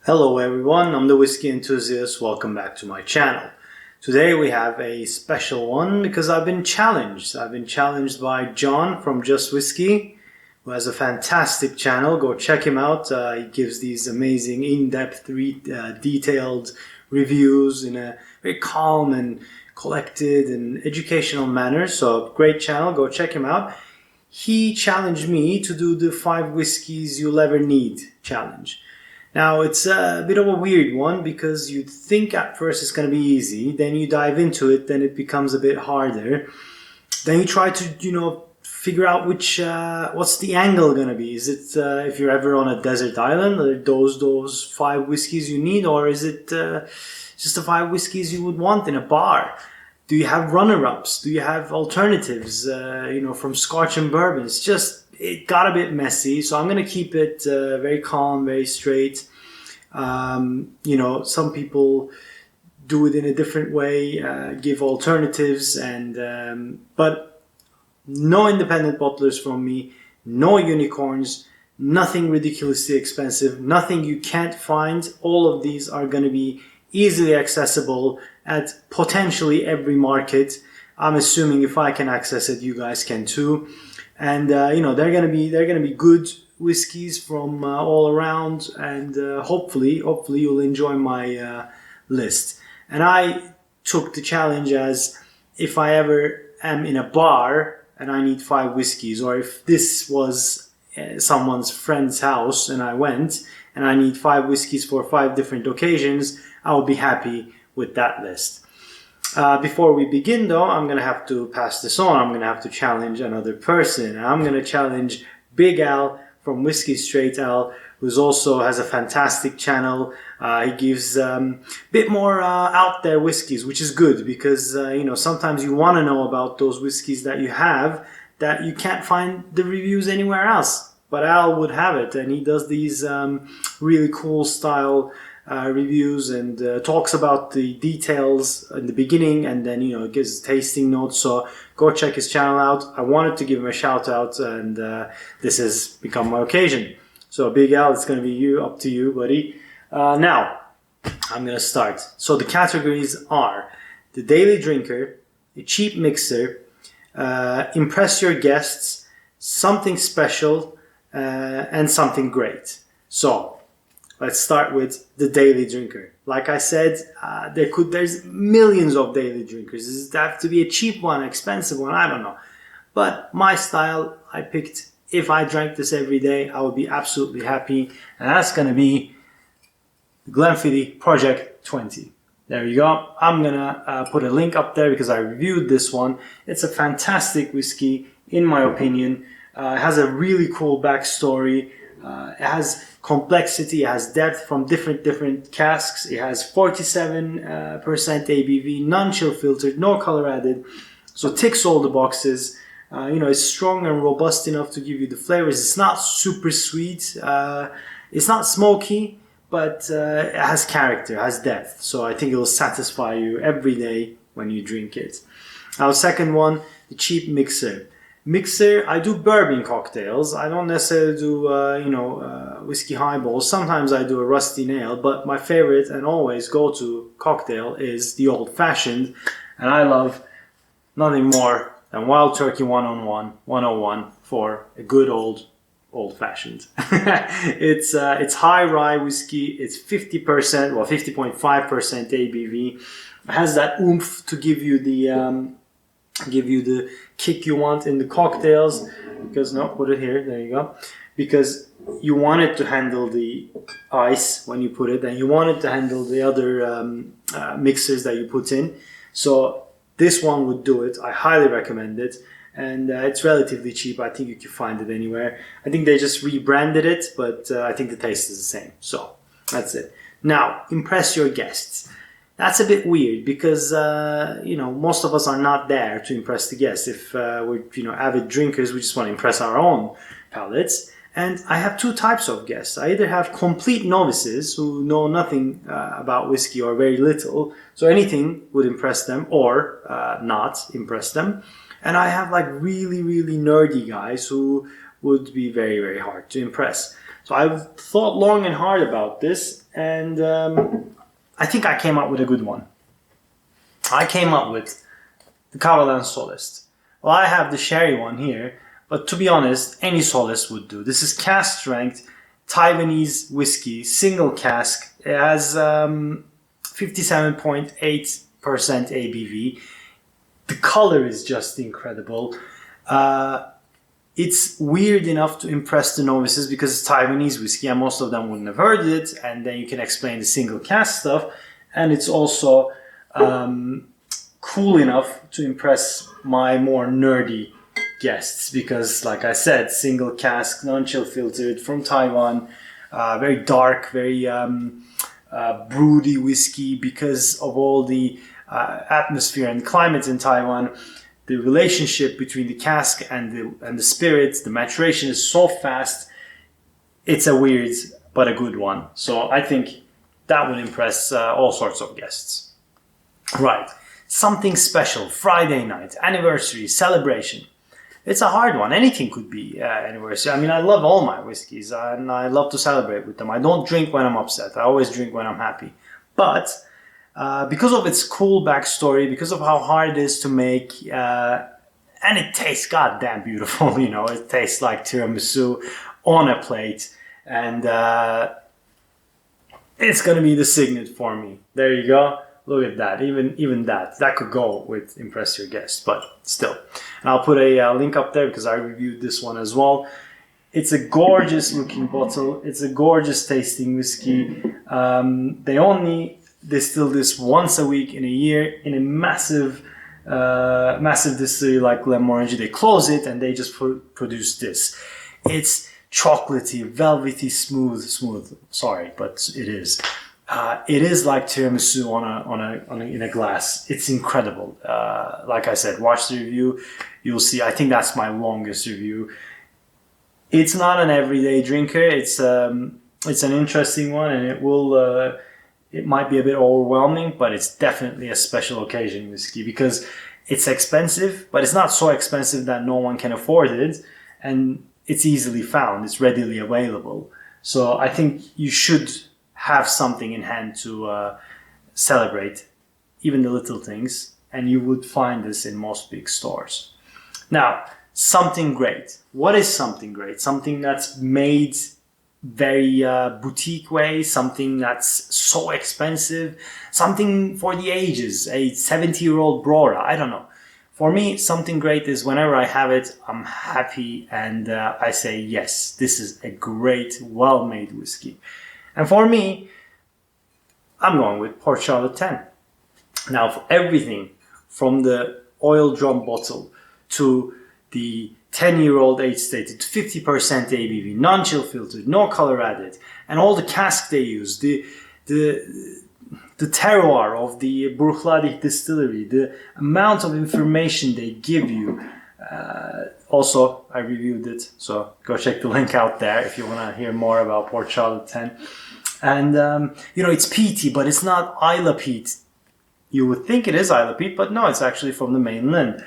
Hello everyone, I'm the Whiskey Enthusiast. Welcome back to my channel. Today we have a special one because I've been challenged. I've been challenged by John from Just Whiskey, who has a fantastic channel. Go check him out. He gives these amazing, in-depth, detailed reviews in a very calm and collected and educational manner. So great channel. Go check him out. He challenged me to do the 5 whiskeys you'll ever need challenge. Now, it's a bit of a weird one because you'd think at first it's going to be easy, then you dive into it, then it becomes a bit harder. Then you try to, figure out what's the angle going to be. Is it, if you're ever on a desert island, are those 5 whiskeys you need, or is it just the 5 whiskeys you would want in a bar? Do you have runner-ups? Do you have alternatives, from Scotch and bourbon? It got a bit messy, so I'm going to keep it very calm, very straight. Some people do it in a different way, give alternatives, but no independent bottlers from me, no unicorns, nothing ridiculously expensive, nothing you can't find. All of these are going to be easily accessible at potentially every market. I'm assuming if I can access it, you guys can too. And they're gonna be good whiskeys from all around, and hopefully you'll enjoy my list. And I took the challenge as if I ever am in a bar and I need 5 whiskeys, or if this was someone's friend's house and I went and I need 5 whiskeys for 5 different occasions, I will be happy with that list. Before we begin though, I'm going to have to pass this on. I'm going to have to challenge another person. I'm going to challenge Big Al from Whiskey Straight Al, who also has a fantastic channel. He gives a bit more out there whiskeys, which is good because, sometimes you want to know about those whiskeys that you have that you can't find the reviews anywhere else. But Al would have it, and he does these really cool style reviews and talks about the details in the beginning, and then gives tasting notes. So go check his channel out. I wanted to give him a shout out, and this has become my occasion. So Big Al, it's going to be up to you, buddy. Now I'm going to start. So the categories are the daily drinker, a cheap mixer, impress your guests, something special, and something great. So let's start with the daily drinker. Like I said, there's millions of daily drinkers. Does it have to be a cheap one, expensive one? I don't know. But my style, I picked, if I drank this every day, I would be absolutely happy. And that's going to be Glenfiddich Project 20. There you go. I'm going to put a link up there because I reviewed this one. It's a fantastic whiskey, in my opinion. It has a really cool backstory. It has complexity, it has depth from different casks. It has 47% ABV, non-chill filtered, no color added. So ticks all the boxes. It's strong and robust enough to give you the flavors. It's not super sweet. It's not smoky, but it has character, has depth. So I think it will satisfy you every day when you drink it. Our second one, the cheap mixer. I do bourbon cocktails. I don't necessarily do, whiskey highballs. Sometimes I do a rusty nail, but my favorite and always go-to cocktail is the old-fashioned. And I love nothing more than Wild Turkey 101 for a good old-fashioned. It's high rye whiskey. It's 50%, well, 50.5% ABV. It has that oomph to give you the kick you want in the cocktails, because put it here, there you go, because you want it to handle the ice when you put it, and you want it to handle the other mixers that you put in. So this one would do it. I highly recommend it, and it's relatively cheap. I think you can find it anywhere. I think they just rebranded it, but I think the taste is the same. So that's it. Now, impress your guests. That's a bit weird because, most of us are not there to impress the guests. If we're, avid drinkers, we just want to impress our own palates. And I have 2 types of guests. I either have complete novices who know nothing about whiskey or very little, so anything would impress them or not impress them. And I have like really, really nerdy guys who would be very, very hard to impress. So I've thought long and hard about this, and I think I came up with a good one. I came up with the Cavalan Solist. Well, I have the sherry one here, but to be honest, any Solist would do. This is cask strength Taiwanese whiskey, single cask. It has 57.8% ABV. The color is just incredible. It's weird enough to impress the novices because it's Taiwanese whiskey and most of them wouldn't have heard it, and then you can explain the single cask stuff, and it's also cool enough to impress my more nerdy guests because, like I said, single cask, non-chill filtered from Taiwan, very dark, very broody whiskey because of all the atmosphere and climate in Taiwan. The relationship between the cask and the spirits, the maturation is so fast. It's a weird but a good one. So I think that would impress all sorts of guests. Right. Something special, Friday night, anniversary, celebration. It's a hard one. Anything could be anniversary. I mean, I love all my whiskeys and I love to celebrate with them. I don't drink when I'm upset. I always drink when I'm happy. But because of its cool backstory, because of how hard it is to make, and it tastes goddamn beautiful, you know, it tastes like tiramisu on a plate, and it's gonna be the signet for me. There you go. Look at that. Even that could go with impress your guests, but still. And I'll put a link up there because I reviewed this one as well. It's a gorgeous looking bottle. It's a gorgeous tasting whiskey. They only distill this once a week in a year in a massive distillery like Glenmorangie. They close it and they just produce this. It's chocolatey, velvety, smooth. Sorry, but it is. It is like tiramisu in a glass. It's incredible. Like I said, watch the review. You'll see. I think that's my longest review. It's not an everyday drinker. It's an interesting one, and it might be a bit overwhelming, but it's definitely a special occasion whiskey because it's expensive, but it's not so expensive that no one can afford it, and it's easily found. It's readily available. So I think you should have something in hand to celebrate even the little things, and you would find this in most big stores. Now, something great. What is something great? Something that's made very boutique way, something that's so expensive, something for the ages, a 70-year-old Brora, I don't know. For me, something great is whenever I have it, I'm happy and I say, yes, this is a great, well-made whiskey. And for me, I'm going with Port Charlotte 10. Now, for everything from the oil drum bottle to the 10-year-old age-stated, 50% ABV, non-chill filtered, no color added, and all the cask they use, the terroir of the Bruichladdich distillery, the amount of information they give you. Also, I reviewed it, so go check the link out there if you want to hear more about Port Charlotte 10. And, it's peaty, but it's not Isla peat. You would think it is Isla peat, but no, it's actually from the mainland.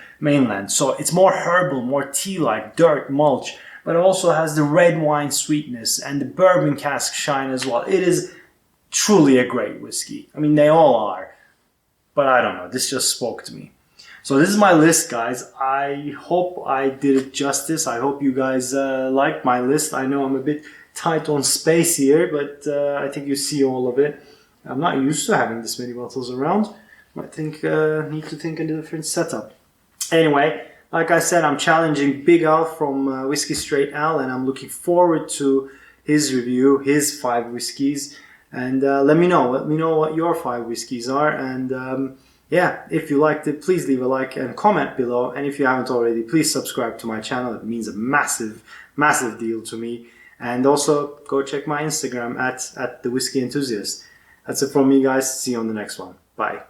So it's more herbal, more tea-like, dirt, mulch, but it also has the red wine sweetness and the bourbon cask shine as well. It is truly a great whiskey. I mean, they all are, but I don't know. This just spoke to me. So this is my list, guys. I hope I did it justice. I hope you guys liked my list. I know I'm a bit tight on space here, but I think you see all of it. I'm not used to having this many bottles around. I need to think a different setup. Anyway, like I said, I'm challenging Big Al from Whiskey Straight Al, and I'm looking forward to his review, his 5 whiskeys. And let me know what your 5 whiskeys are. And if you liked it, please leave a like and comment below. And if you haven't already, please subscribe to my channel. It means a massive, massive deal to me. And also go check my Instagram at The Whiskey Enthusiast. That's it from me, guys. See you on the next one. Bye.